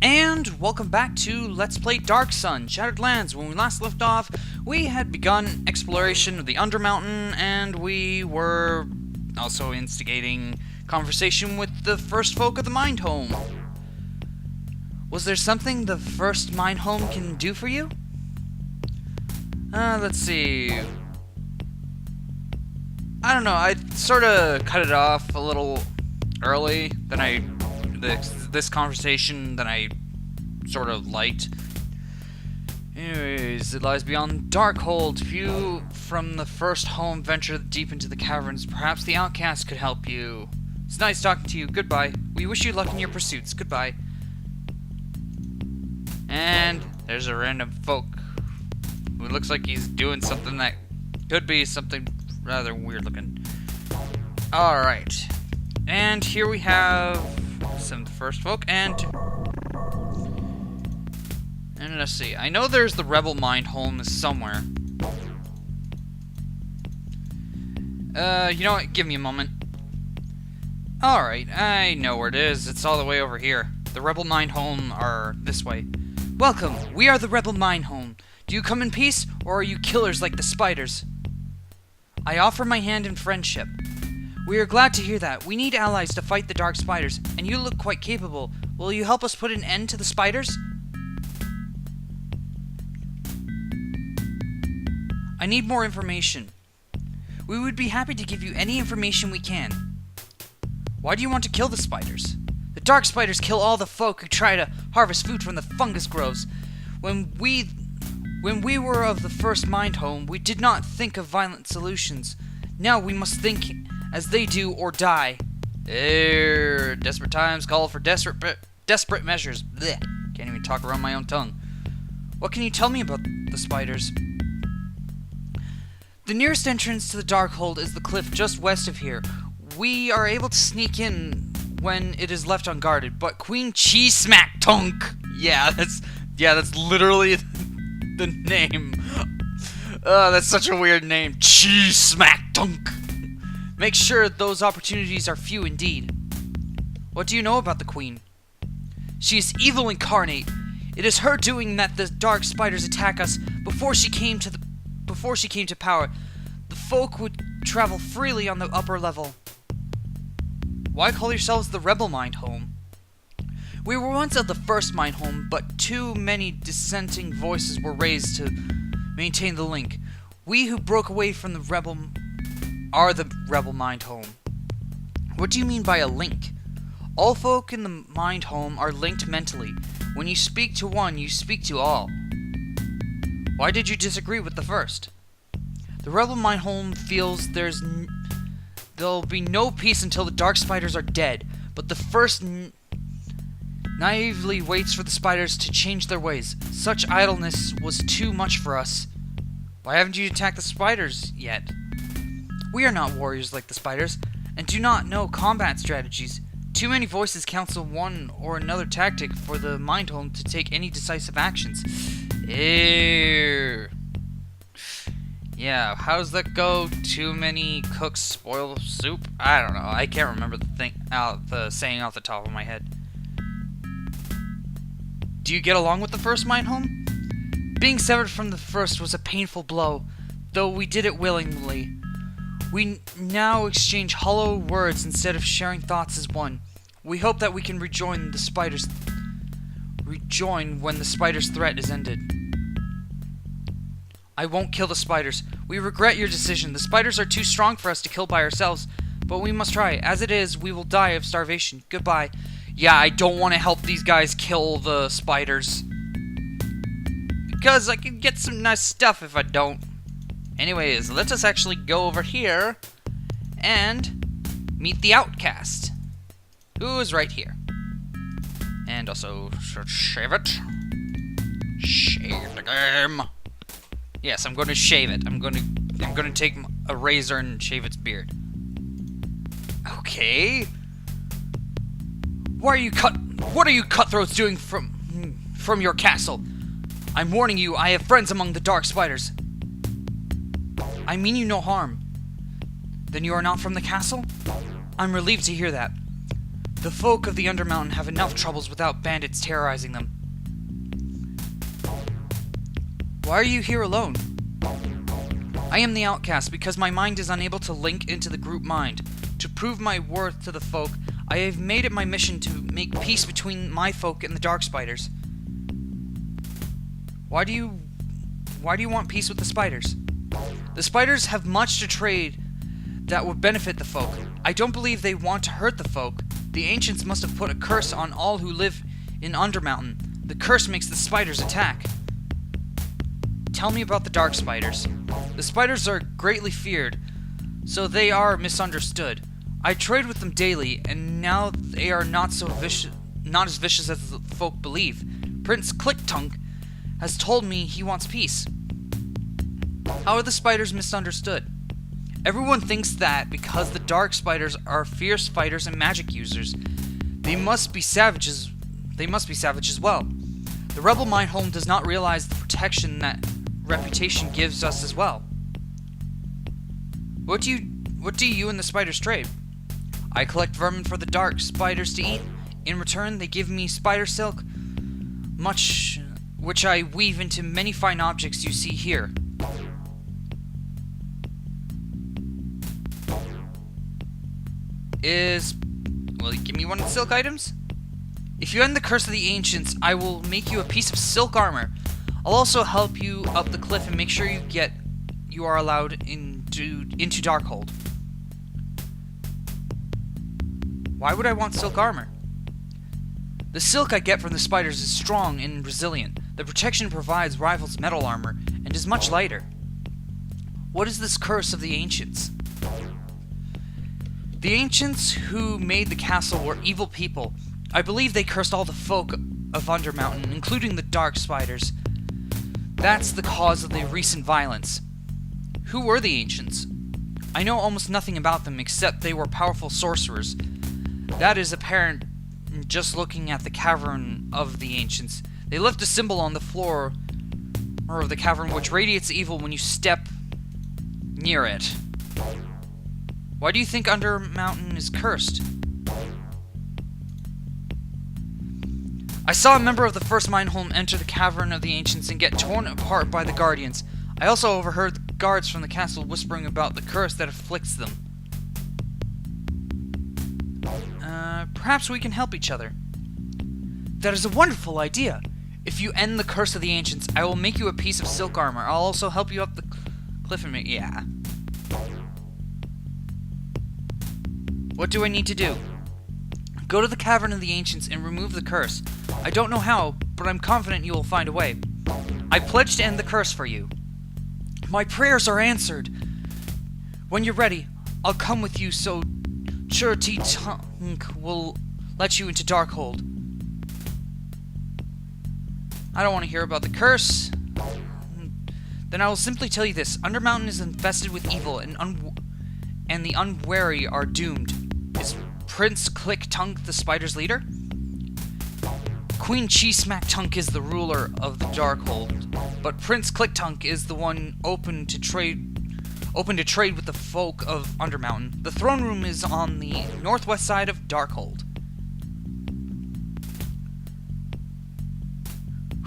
And welcome back to Let's Play Dark Sun, Shattered Lands. When we last left off, we had begun exploration of the undermountain, and we were also instigating conversation with the first folk of the Mind Home. Was there something the first Mind Home can do for you? Let's see. I don't know, I sort of cut it off a little early than this conversation that I sort of liked. Anyways, it lies beyond darkhold. Few from the first home venture deep into the caverns. Perhaps the outcast could help you. It's nice talking to you. Goodbye. We wish you luck in your pursuits. Goodbye. And there's a random folk who looks like he's doing something that could be something rather weird looking. Alright. And here we have some of the first folk, and let's see. I know there's the rebel mind home somewhere. You know what? Give me a moment. Alright, I know where it is. It's all the way over here. The rebel mind home are this way. Welcome. We are the rebel mind home. Do you come in peace, or are you killers like the spiders? I offer my hand in friendship. We are glad to hear that. We need allies to fight the dark spiders, and you look quite capable. Will you help us put an end to the spiders? I need more information. We would be happy to give you any information we can. Why do you want to kill the spiders? The dark spiders kill all the folk who try to harvest food from the fungus groves. When we were of the first mind home, we did not think of violent solutions. Now we must think as they do or die. Desperate times call for desperate measures. Blech. Can't even talk around my own tongue. What can you tell me about the spiders? The nearest entrance to the darkhold is the cliff just west of here. We are able to sneak in when it is left unguarded, but Queen Ches-Smack-Tonk. Yeah, that's literally the name. That's such a weird name. Ches-Smack-Tonk. Make sure those opportunities are few indeed. What do you know about the Queen? She is evil incarnate. It is her doing that the dark spiders attack us. Before she came to power, the folk would travel freely on the upper level. Why call yourselves the Rebel Mind Home? We were once of the first Mind Home, but too many dissenting voices were raised to maintain the link. We who broke away from the Rebel are the Rebel Mind Home. What do you mean by a link? All folk in the Mind Home are linked mentally. When you speak to one, you speak to all. Why did you disagree with the first? The Rebel Mind Home feels there'll be no peace until the dark spiders are dead, but the first naively waits for the spiders to change their ways. Such idleness was too much for us. Why haven't you attacked the spiders yet? We are not warriors like the spiders, and do not know combat strategies. Too many voices counsel one or another tactic for the Mind Home to take any decisive actions. Yeah, how does that go? Too many cooks spoil soup? I don't know. I can't remember the saying off the top of my head. Do you get along with the first Mind Home? Being severed from the first was a painful blow, though we did it willingly. We now exchange hollow words instead of sharing thoughts as one. We hope that we can rejoin when the spider's threat is ended. I won't kill the spiders. We regret your decision. The spiders are too strong for us to kill by ourselves, but we must try. As it is, we will die of starvation. Goodbye. Yeah, I don't want to help these guys kill the spiders, because I can get some nice stuff if I don't. Anyways, let us actually go over here and meet the outcast, who is right here. And also, shave it. Shave the game. Yes, I'm going to shave it. I'm going to take a razor and shave its beard. Okay. What are you cutthroats doing from your castle? I'm warning you, I have friends among the dark spiders. I mean you no harm. Then you are not from the castle? I'm relieved to hear that. The folk of the Undermountain have enough troubles without bandits terrorizing them. Why are you here alone? I am the outcast because my mind is unable to link into the group mind. To prove my worth to the folk, I have made it my mission to make peace between my folk and the dark spiders. Why do you want peace with the spiders? The spiders have much to trade that would benefit the folk. I don't believe they want to hurt the folk. The ancients must have put a curse on all who live in Undermountain. The curse makes the spiders attack. Tell me about the dark spiders. The spiders are greatly feared, so they are misunderstood. I trade with them daily, and now they are not as vicious as the folk believe. Prince Click-Tonk has told me he wants peace. How are the spiders misunderstood? Everyone thinks that because the dark spiders are fierce fighters and magic users, they must be savage as well. The rebel mine home does not realize the protection that reputation gives us as well. What do you and the spiders trade? I collect vermin for the dark spiders to eat. In return, they give me spider silk, which I weave into many fine objects you see here. Will you give me one of the silk items? If you end the curse of the ancients, I will make you a piece of silk armor. I'll also help you up the cliff and make sure you are allowed into Darkhold. Why would I want silk armor? The silk I get from the spiders is strong and resilient. The protection it provides rivals metal armor and is much lighter. What is this curse of the ancients? The ancients who made the castle were evil people. I believe they cursed all the folk of Undermountain, including the dark spiders. That's the cause of the recent violence. Who were the ancients? I know almost nothing about them except they were powerful sorcerers. That is apparent just looking at the cavern of the ancients. They left a symbol on the floor of the cavern which radiates evil when you step near it. Why do you think Undermountain is cursed? I saw a member of the first mine home enter the cavern of the ancients and get torn apart by the guardians. I also overheard the guards from the castle whispering about the curse that afflicts them. Perhaps we can help each other. That is a wonderful idea. If you end the curse of the ancients, I will make you a piece of silk armor. I'll also help you up the cliff and make... Yeah. What do I need to do? Go to the cavern of the ancients and remove the curse. I don't know how, but I'm confident you will find a way. I pledge to end the curse for you. My prayers are answered. When you're ready, I'll come with you so Ches-Smack-Tonk will let you into Darkhold. I don't want to hear about the curse. Then I will simply tell you this. Undermountain is infested with evil, and the unwary are doomed. Is Prince Click-Tonk the spider's leader? Queen Ches-Smack-Tonk is the ruler of the Darkhold, but Prince Click-Tonk is the one open to trade with the folk of Undermountain. The throne room is on the northwest side of Darkhold.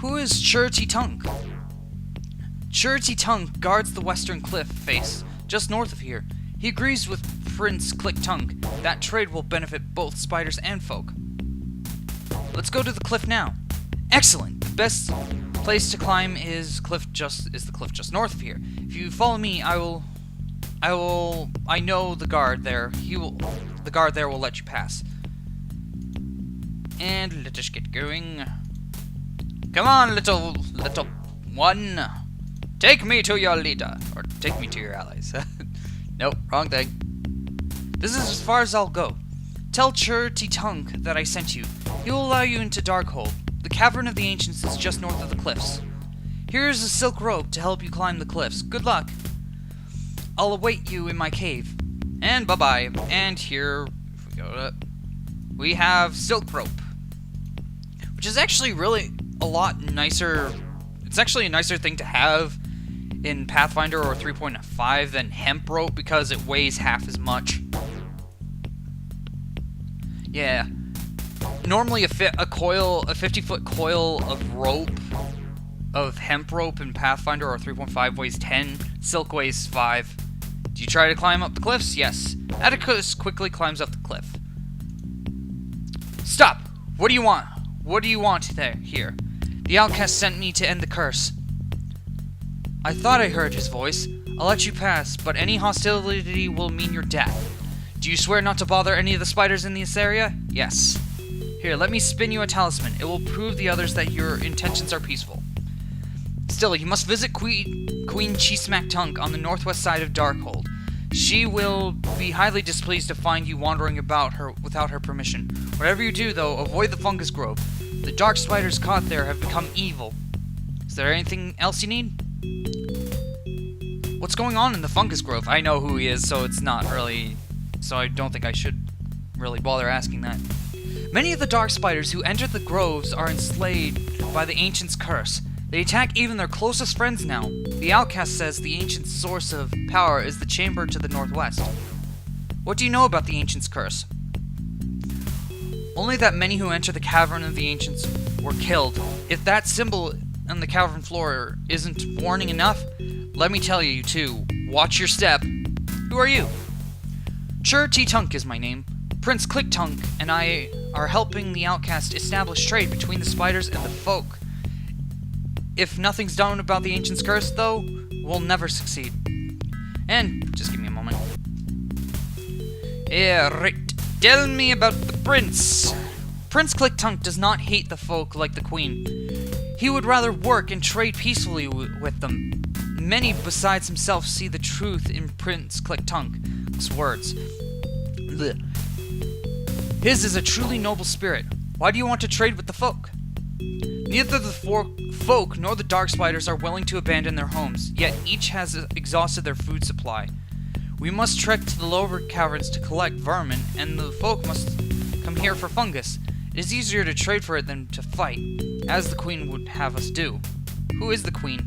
Who is Ches-Smack-Tonk? Ches-Smack-Tonk guards the western cliff face, just north of here. He agrees with Prince Click-Tonk that trade will benefit both spiders and folk. Let's go to the cliff now. Excellent! The best place to climb is the cliff just north of here. If you follow me, I know the guard there. The guard there will let you pass. And let us get going. Come on, little one. Take me to your leader. Or take me to your allies. Nope, wrong thing. This is as far as I'll go. Tell Ches-Smack-Tonk that I sent you. He will allow you into Darkhold. The cavern of the ancients is just north of the cliffs. Here is a silk rope to help you climb the cliffs. Good luck. I'll await you in my cave. And bye-bye. And here, if we go to, we have silk rope. Which is actually really a lot nicer. It's actually a nicer thing to have in Pathfinder or 3.5 than hemp rope because it weighs half as much. Yeah, Normally a 50-foot coil of rope, of hemp rope in Pathfinder or 3.5 weighs 10, silk weighs 5. Do you try to climb up the cliffs? Yes. Atticus quickly climbs up the cliff. Stop! What do you want? What do you want there, here? The outcast sent me to end the curse. I thought I heard his voice. I'll let you pass, but any hostility will mean your death. Do you swear not to bother any of the spiders in this area? Yes. Here, let me spin you a talisman. It will prove the others that your intentions are peaceful. Still, you must visit Queen Ches-Smack-Tonk on the northwest side of Darkhold. She will be highly displeased to find you wandering about her without her permission. Whatever you do, though, avoid the fungus grove. The dark spiders caught there have become evil. Is there anything else you need? What's going on in the fungus grove? I know who he is, so it's not really... So I don't think I should really bother asking that. Many of the dark spiders who entered the groves are enslaved by the Ancient's curse. They attack even their closest friends now. The outcast says the Ancient's source of power is the chamber to the northwest. What do you know about the Ancient's curse? Only that many who enter the cavern of the Ancients were killed. If that symbol on the cavern floor isn't warning enough, let me tell you too. Watch your step. Who are you? Ches-Smack-Tonk is my name. Prince Click-Tonk and I are helping the outcast establish trade between the spiders and the folk. If nothing's done about the Ancient's curse, though, we'll never succeed. And, just give me a moment. Yeah, right. Tell me about the prince. Prince Click-Tonk does not hate the folk like the queen. He would rather work and trade peacefully with them. Many besides himself see the truth in Prince Click-Tonk's words. Blech. His is a truly noble spirit. Why do you want to trade with the folk? Neither the folk nor the dark spiders are willing to abandon their homes, yet each has exhausted their food supply. We must trek to the lower caverns to collect vermin, and the folk must come here for fungus. It is easier to trade for it than to fight, as the queen would have us do. Who is the queen?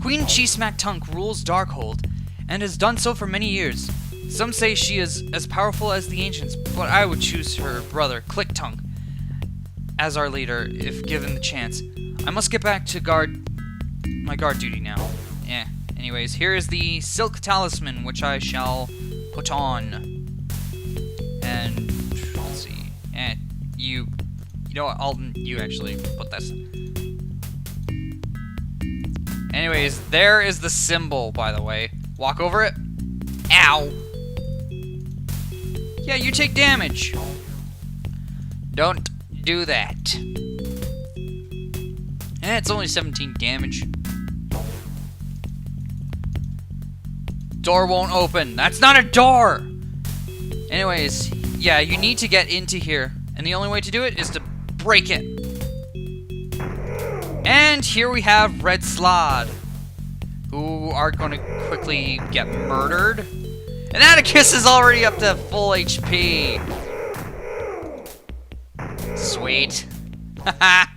Queen Ches-Smack-Tonk rules Darkhold, and has done so for many years. Some say she is as powerful as the Ancients, but I would choose her brother, Click-Tonk, as our leader, if given the chance. I must get back to my guard duty now. Anyways, here is the silk talisman, which I shall put on. And, let's see. You know what, you actually put this. Anyways, there is the symbol, by the way. Walk over it. Ow! Yeah, you take damage. Don't do that. It's only 17 damage. Door won't open. That's not a door! Anyways, yeah, you need to get into here. And the only way to do it is to break it. And here we have Red Slod, who are going to quickly get murdered. And Atticus is already up to full HP. Sweet. Haha.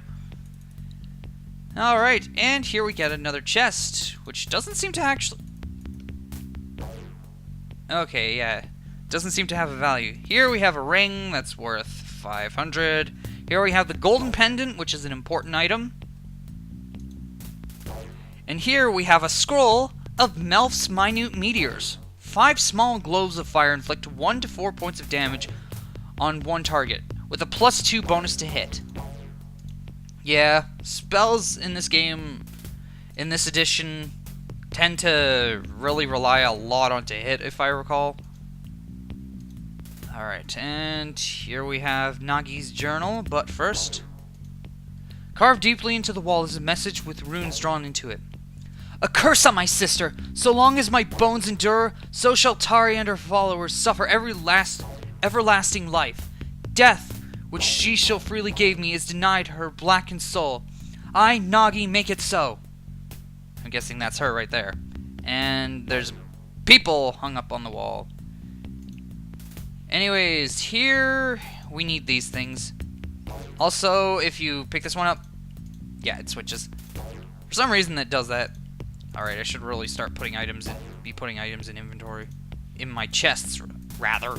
Alright, and here we get another chest, which doesn't seem to actually... Okay, yeah. Doesn't seem to have a value. Here we have a ring that's worth 500. Here we have the golden pendant, which is an important item. And here we have a scroll of Melf's minute meteors. 5 small globes of fire inflict 1 to 4 points of damage on one target, with a +2 bonus to hit. Yeah, spells in this game, in this edition, tend to really rely a lot on to hit, if I recall. Alright, and here we have Nagi's journal, but first... Carved deeply into the wall is a message with runes drawn into it. A curse on my sister! So long as my bones endure, so shall Tari and her followers suffer everlasting life. Death, which she so freely gave me, is denied her blackened soul. I, Nagi, make it so. I'm guessing that's her right there. And there's people hung up on the wall. Anyways, here we need these things. Also, if you pick this one up, yeah, it switches. For some reason that does that. Alright, I should really start putting items in inventory. In my chests, rather.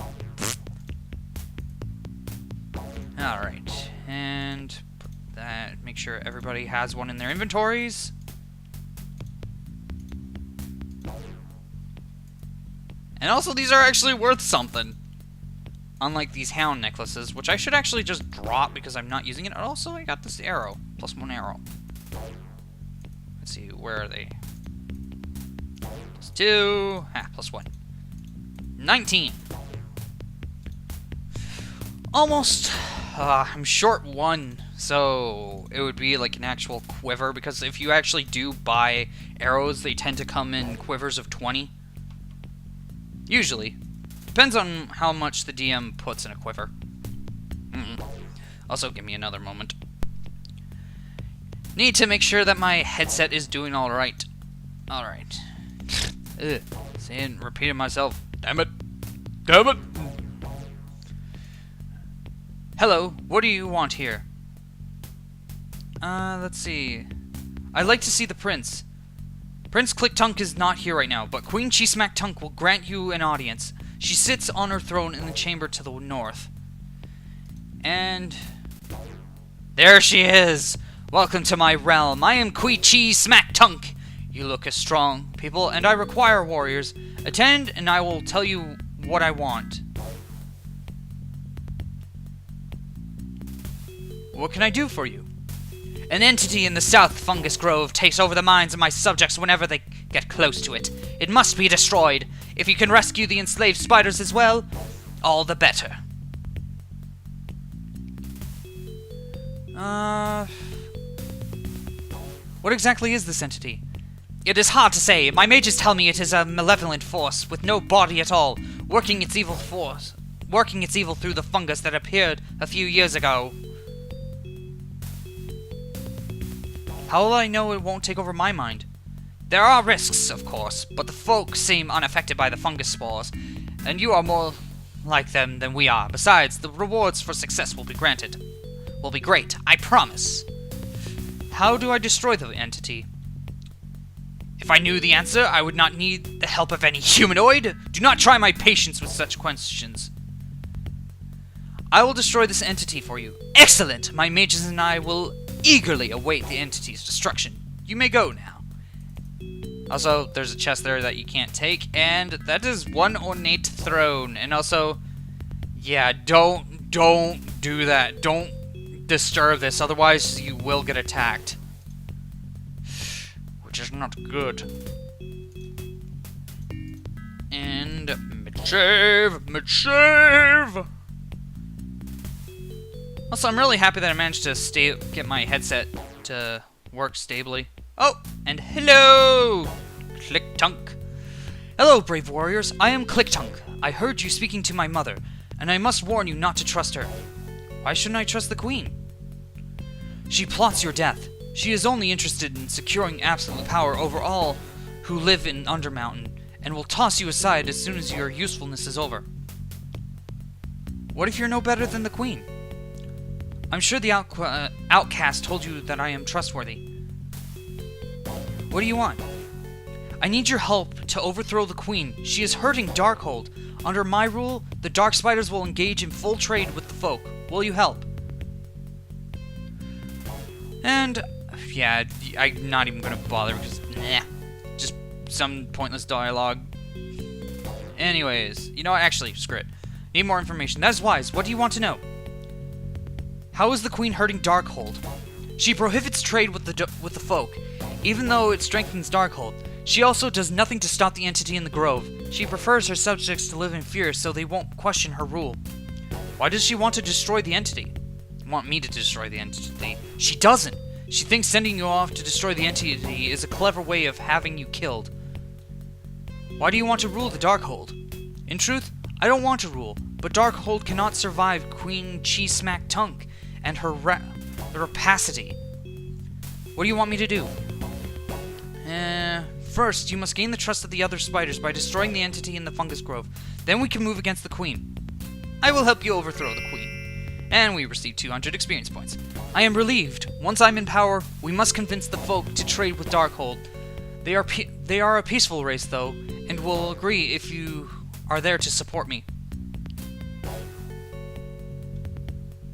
Alright, and put that, make sure everybody has one in their inventories. And also, these are actually worth something. Unlike these hound necklaces, which I should actually just drop because I'm not using it. And also, I got this arrow. Plus 1 arrow. Let's see, where are they? Plus 2. Plus 1. 19. Almost. I'm short 1, so it would be like an actual quiver. Because if you actually do buy arrows, they tend to come in quivers of 20. Usually. Depends on how much the DM puts in a quiver. Also, give me another moment. Need to make sure that my headset is doing alright. Alright. Saying, repeating myself. Damn it. Damn it. Hello, what do you want here? Let's see. I'd like to see the prince. Prince Click-Tonk is not here right now, but Queen Ches-Smack-Tonk will grant you an audience. She sits on her throne in the chamber to the north. And there she is! Welcome to my realm. I am Queen Ches-Smack-Tonk. You look as strong, people, and I require warriors. Attend, and I will tell you what I want. What can I do for you? An entity in the South Fungus Grove takes over the minds of my subjects whenever they get close to it. It must be destroyed. If you can rescue the enslaved spiders as well, all the better. What exactly is this entity? It is hard to say. My mages tell me it is a malevolent force with no body at all, working its evil through the fungus that appeared a few years ago. How will I know it won't take over my mind? There are risks, of course, but the folk seem unaffected by the fungus spores, and you are more like them than we are. Besides, the rewards for success will be granted. Will be great, I promise. How do I destroy the entity? If I knew the answer, I would not need the help of any humanoid. Do not try my patience with such questions. I will destroy this entity for you. Excellent! My mages and I will eagerly await the entity's destruction. You may go now. Also, there's a chest there that you can't take, and that is one ornate throne. And also, yeah, don't do that. Don't disturb this, otherwise you will get attacked. Which is not good. And mid-shave! Also, I'm really happy that I managed to get my headset to work stably. Oh, and hello, Click-Tonk. Hello, brave warriors. I am Click-Tonk. I heard you speaking to my mother, and I must warn you not to trust her. Why shouldn't I trust the queen? She plots your death. She is only interested in securing absolute power over all who live in Undermountain, and will toss you aside as soon as your usefulness is over. What if you're no better than the queen? I'm sure the outcast told you that I am trustworthy. What do you want? I need your help to overthrow the queen. She is hurting Darkhold. Under my rule, the dark spiders will engage in full trade with the folk. Will you help? And, yeah, I'm not even gonna bother because, nah, just some pointless dialogue. Anyways, you know what? Actually, screw it. Need more information. That is wise. What do you want to know? How is the queen hurting Darkhold? She prohibits trade with the folk, even though it strengthens Darkhold. She also does nothing to stop the entity in the grove. She prefers her subjects to live in fear so they won't question her rule. Why does she want to destroy the entity? Want me to destroy the entity? She doesn't! She thinks sending you off to destroy the entity is a clever way of having you killed. Why do you want to rule the Darkhold? In truth, I don't want to rule, but Darkhold cannot survive Queen Ches-Smack-Tonk and her rapacity. What do you want me to do? First, you must gain the trust of the other spiders by destroying the entity in the fungus grove. Then we can move against the queen. I will help you overthrow the queen. And we receive 200 experience points. I am relieved. Once I'm in power, we must convince the folk to trade with Darkhold. They are a peaceful race, though, and will agree if you are there to support me.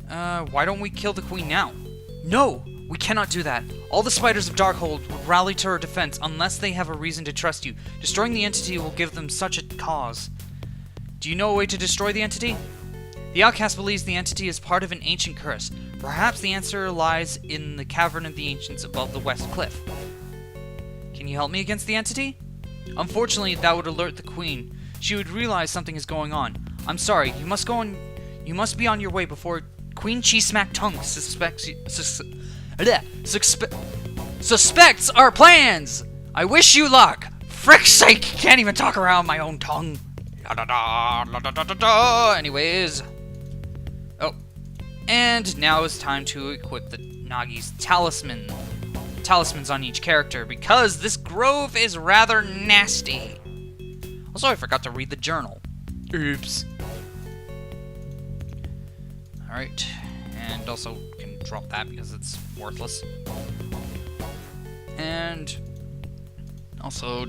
Why don't we kill the queen now? No! We cannot do that. All the spiders of Darkhold will rally to our defense unless they have a reason to trust you. Destroying the entity will give them such a cause. Do you know a way to destroy the entity? The outcast believes the entity is part of an ancient curse. Perhaps the answer lies in the cavern of the ancients above the west cliff. Can you help me against the entity? Unfortunately, that would alert the queen. She would realize something is going on. I'm sorry, you must be on your way before Queen Ches-Smack-Tonk suspects our plans! I wish you luck! Frick's sake, can't even talk around my own tongue. Anyways. Oh. And now it's time to equip the Nagi's talisman. Talismans on each character, because this grove is rather nasty. Also, I forgot to read the journal. Oops. Alright. And also can drop that because it's worthless. And also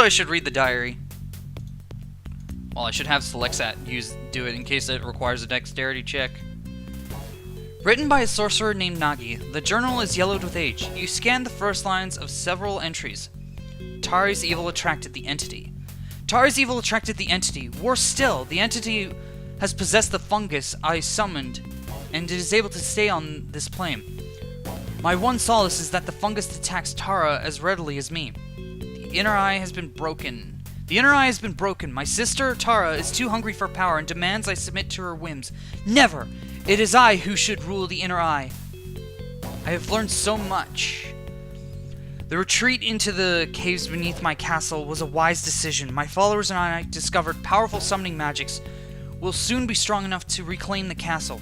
I should read the diary. Well, I should have Selexat do it in case it requires a dexterity check. Written by a sorcerer named Nagi, the journal is yellowed with age. You scan the first lines of several entries. Tari's evil attracted the entity. Tari's evil attracted the entity. Worse still, the entity has possessed the fungus I summoned, and it is able to stay on this plane. My one solace is that the fungus attacks Tara as readily as me. The inner eye has been broken. My sister, Tara, is too hungry for power and demands I submit to her whims. Never! It is I who should rule the inner eye. I have learned so much. The retreat into the caves beneath my castle was a wise decision. My followers and I discovered powerful summoning magics will soon be strong enough to reclaim the castle.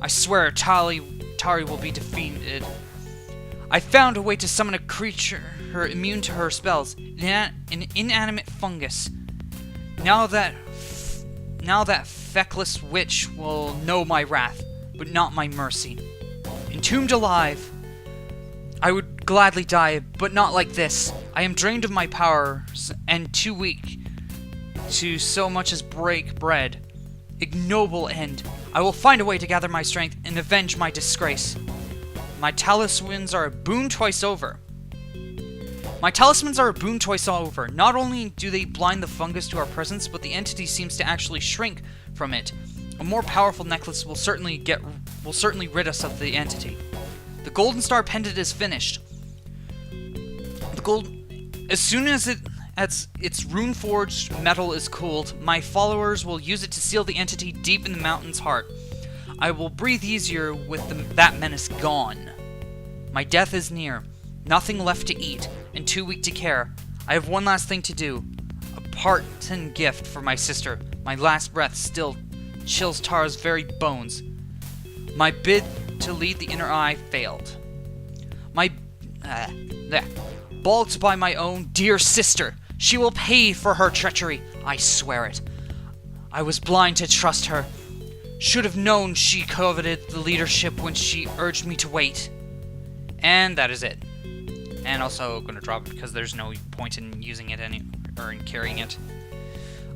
I swear Tari will be defeated. I found a way to summon a creature immune to her spells, an inanimate fungus. Now that feckless witch will know my wrath, but not my mercy. Entombed alive, I would gladly die, but not like this. I am drained of my powers and too weak to so much as break bread. Ignoble end. I will find a way to gather my strength and avenge my disgrace. My talismans are a boon twice over. Not only do they blind the fungus to our presence, but the entity seems to actually shrink from it. A more powerful necklace will certainly rid us of the entity. The golden star pendant is finished. As soon as its rune-forged metal is cooled, my followers will use it to seal the entity deep in the mountain's heart. I will breathe easier with that menace gone. My death is near. Nothing left to eat, and too weak to care. I have one last thing to do. A parting gift for my sister. My last breath still chills Tara's very bones. My bid to lead the inner eye failed. Balked by my own dear sister. She will pay for her treachery. I swear it. I was blind to trust her. Should have known she coveted the leadership when she urged me to wait. And that is it. And also going to drop it because there's no point in using it or in carrying it.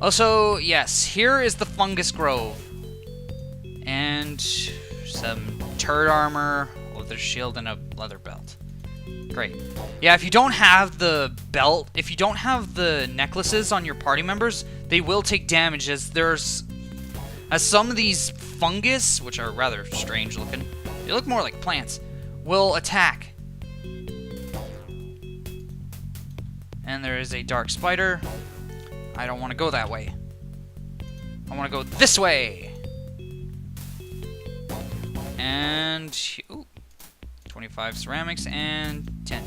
Also, yes, here is the fungus grove. And some turd armor, leather shield, and a leather belt. Great. Yeah, if you don't have the belt, if you don't have the necklaces on your party members, they will take damage as some of these fungus, which are rather strange looking, they look more like plants, will attack. And there is a dark spider. I don't want to go that way. I want to go this way. And ooh, 25 ceramics and 10.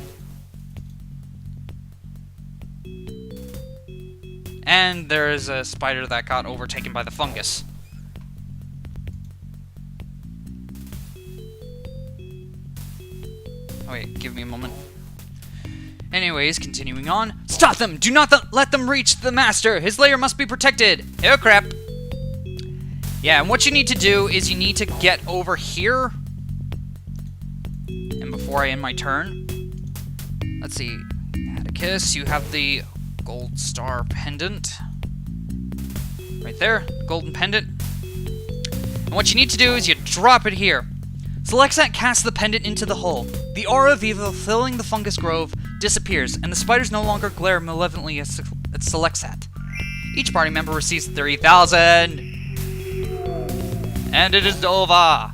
And there is a spider that got overtaken by the fungus. Oh, wait, give me a moment. Anyways, continuing on. Stop them! Do not let them reach the master! His lair must be protected! Oh, crap. Yeah, and what you need to do is you need to get over here. And before I end my turn, let's see. Atticus, you have the gold star pendant. Right there, golden pendant. And And what you need to do is you drop it here. Selexat casts the pendant into the hole. The aura of evil filling the fungus grove disappears, and the spiders no longer glare malevolently at Selexat. Each party member receives 30,000! And it is over!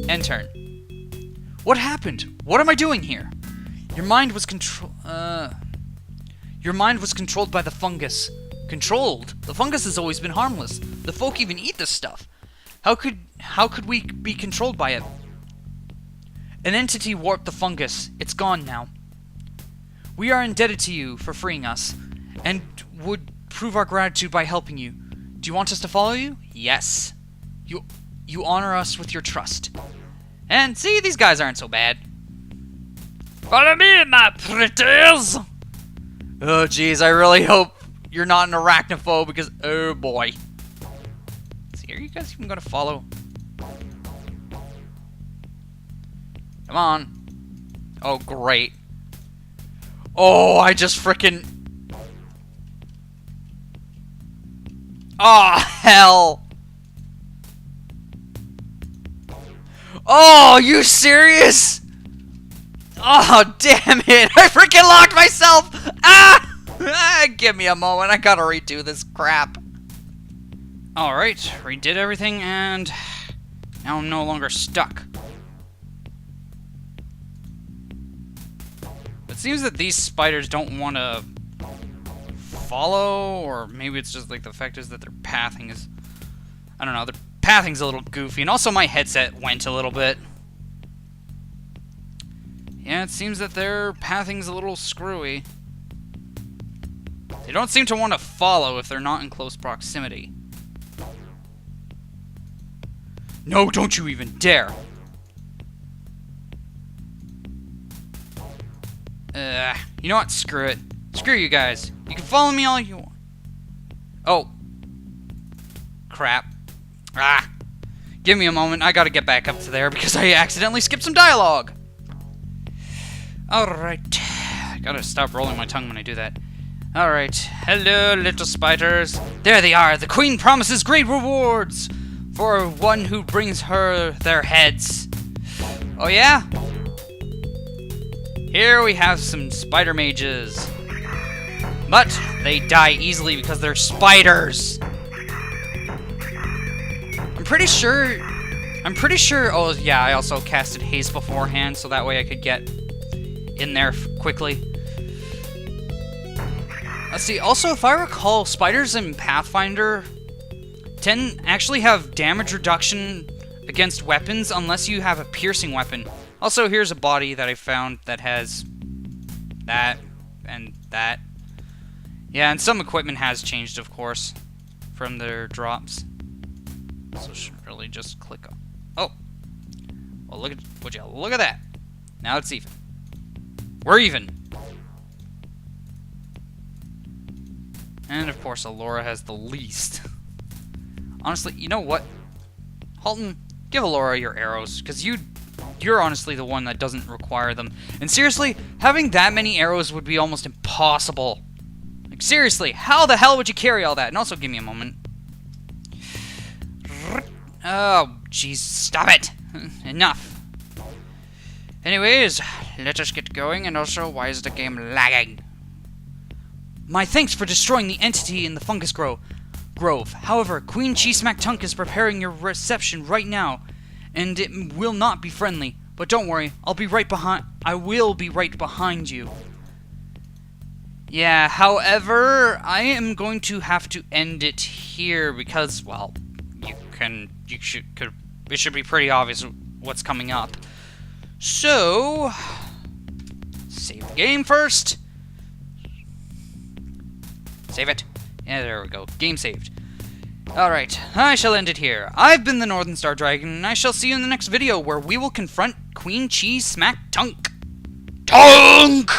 End turn. What happened? What am I doing here? Your mind was controlled by the fungus. Controlled? The fungus has always been harmless. The folk even eat this stuff. How could we be controlled by it? An entity warped the fungus. It's gone now. We are indebted to you for freeing us, and would prove our gratitude by helping you. Do you want us to follow you? Yes. You honor us with your trust. And see, these guys aren't so bad. Follow me, my pretties! Oh, jeez, I really hope you're not an arachnophobe, because, oh boy. See, are you guys even gonna follow? Come on. Oh, great. Oh, I just frickin'... Oh, hell! Oh, you serious? Oh, damn it! I freaking locked myself! Ah! Give me a moment, I gotta redo this crap. Alright, redid everything, and now I'm no longer stuck. It seems that these spiders don't want to follow, or maybe it's just like the fact is that their pathing is... I don't know, their pathing's a little goofy, and also my headset went a little bit. Yeah, it seems that their pathing's a little screwy. They don't seem to want to follow if they're not in close proximity. No, don't you even dare! You know what? Screw it. Screw you guys. You can follow me all you want. Oh. Crap. Ah. Give me a moment. I gotta get back up to there because I accidentally skipped some dialogue. Alright. I gotta stop rolling my tongue when I do that. Alright. Hello, little spiders. There they are. The queen promises great rewards for one who brings her their heads. Oh, yeah? Here we have some spider mages. But they die easily because they're spiders. I'm pretty sure, oh yeah, I also casted haste beforehand so that way I could get in there quickly. Let's see, also if I recall, spiders in Pathfinder actually have damage reduction against weapons unless you have a piercing weapon. Also, here's a body that I found that has that and that. Yeah, and some equipment has changed, of course, from their drops. So should really just click on. Oh, well, look at that. Now it's even. We're even. And of course, Alora has the least. Honestly, you know what? Halton, give Alora your arrows, because you're honestly the one that doesn't require them. And seriously, having that many arrows would be almost impossible. Like, seriously, how the hell would you carry all that? And also, give me a moment. Oh, jeez, stop it. Enough. Anyways, let us get going, and also, why is the game lagging? My thanks for destroying the entity in the fungus grove. However, Queen Ches-Smack-Tonk is preparing your reception right now, and it will not be friendly. But don't worry, I will be right behind you. Yeah, however, I am going to have to end it here because, well, it should be pretty obvious what's coming up. So, save the game first. Save it. Yeah, there we go. Game saved. Alright, I shall end it here. I've been the NorthernStarDragon, and I shall see you in the next video where we will confront Queen Ches-Smack-Tonk. Tonk!